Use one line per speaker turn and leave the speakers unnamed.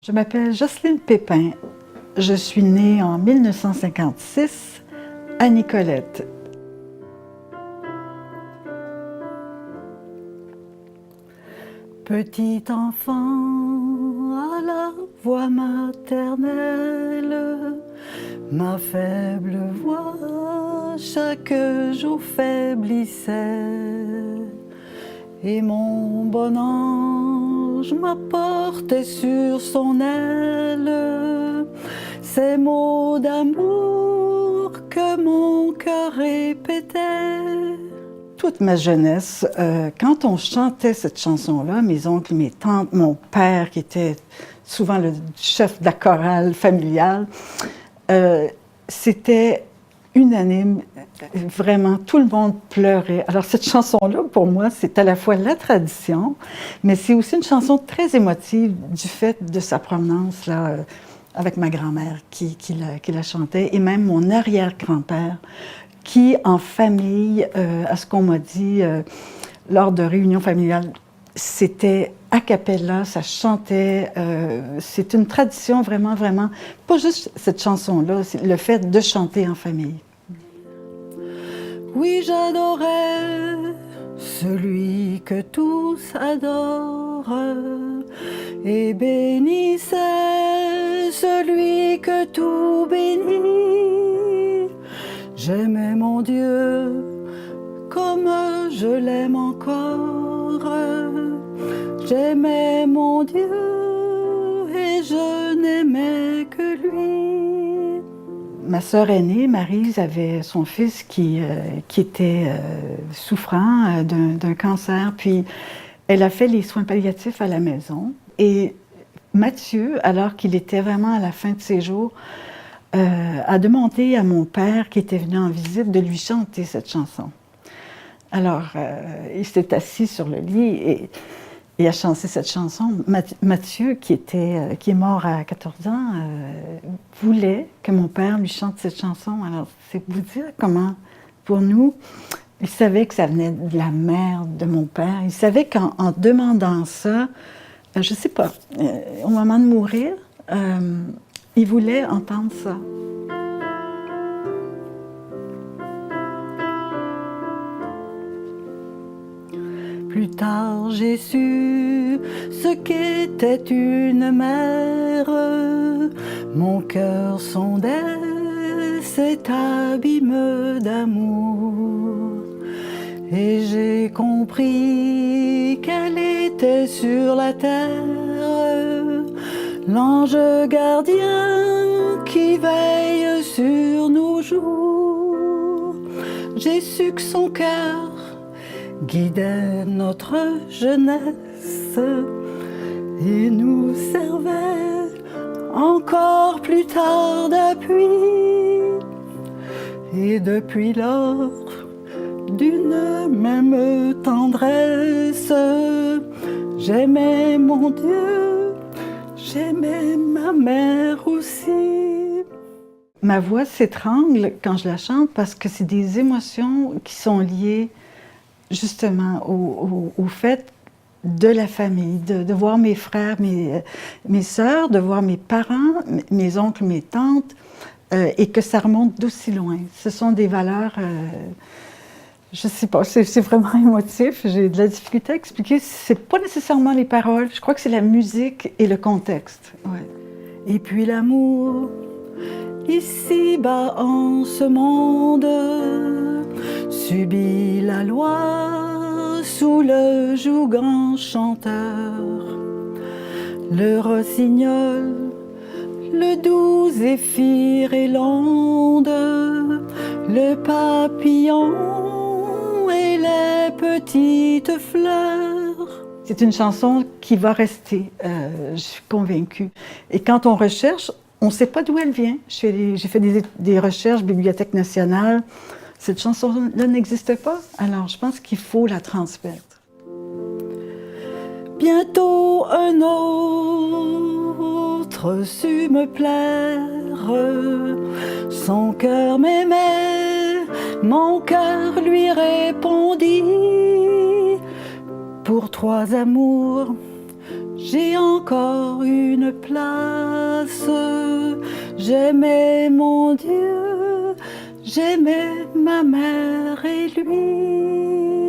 Je m'appelle Jocelyne Pépin. Je suis née en 1956 à Nicolette. Petit enfant à la voix maternelle, ma faible voix chaque jour faiblissait. Et mon bon ange m'apportait sur son aile ces mots d'amour que mon cœur répétait. Toute ma jeunesse, quand on chantait cette chanson-là, mes oncles, mes tantes, mon père, qui était souvent le chef de la chorale familiale, c'était unanime, vraiment, tout le monde pleurait. Alors cette chanson-là, pour moi, c'est à la fois la tradition, mais c'est aussi une chanson très émotive du fait de sa provenance là, avec ma grand-mère qui la chantait, et même mon arrière-grand-père, qui, en famille, à ce qu'on m'a dit, lors de réunions familiales, c'était a cappella, ça chantait. C'est une tradition vraiment, vraiment, pas juste cette chanson-là, c'est le fait de chanter en famille. Oui, j'adorais celui que tous adorent et bénissais celui que tout bénit. J'aimais mon Dieu comme je l'aime encore. J'aimais mon Dieu et je n'aimais que lui. Ma sœur aînée, Maryse, avait son fils qui était souffrant d'un cancer, puis elle a fait les soins palliatifs à la maison. Et Mathieu, alors qu'il était vraiment à la fin de ses jours, a demandé à mon père, qui était venu en visite, de lui chanter cette chanson. Alors, il s'est assis sur le lit et a chanté cette chanson. Mathieu, qui est mort à 14 ans, voulait que mon père lui chante cette chanson. Alors, c'est vous dire comment, pour nous, il savait que ça venait de la mère de mon père. Il savait qu'en demandant ça, je ne sais pas, au moment de mourir, il voulait entendre ça. Plus tard, j'ai su ce qu'était une mère. Mon cœur sondait cet abîme d'amour. Et j'ai compris qu'elle était sur la terre, l'ange gardien qui veille sur nos jours. J'ai su que son cœur guidait notre jeunesse et nous servait encore plus tard d'appui. Et depuis lors, d'une même tendresse, j'aimais mon Dieu, j'aimais ma mère aussi. Ma voix s'étrangle quand je la chante parce que c'est des émotions qui sont liées justement au fait de la famille, de voir mes frères, mes sœurs, de voir mes parents, mes oncles, mes tantes, et que ça remonte d'aussi loin. Ce sont des valeurs, je ne sais pas, c'est vraiment émotif. J'ai de la difficulté à expliquer. Ce n'est pas nécessairement les paroles, je crois que c'est la musique et le contexte. Ouais. Et puis l'amour, ici-bas en ce monde, subit la loi sous le joug enchanteur. Le rossignol, le doux zéphyr et l'onde, le papillon et les petites fleurs. C'est une chanson qui va rester, je suis convaincue. Et quand on recherche, on ne sait pas d'où elle vient. J'ai fait des recherches, Bibliothèque nationale. Cette chanson-là n'existe pas, alors je pense qu'il faut la transmettre. Bientôt un autre sut me plaire, son cœur m'aimait, mon cœur lui répondit. Pour trois amours, j'ai encore une place. J'aimais mon Dieu, j'aimais ma mère et lui.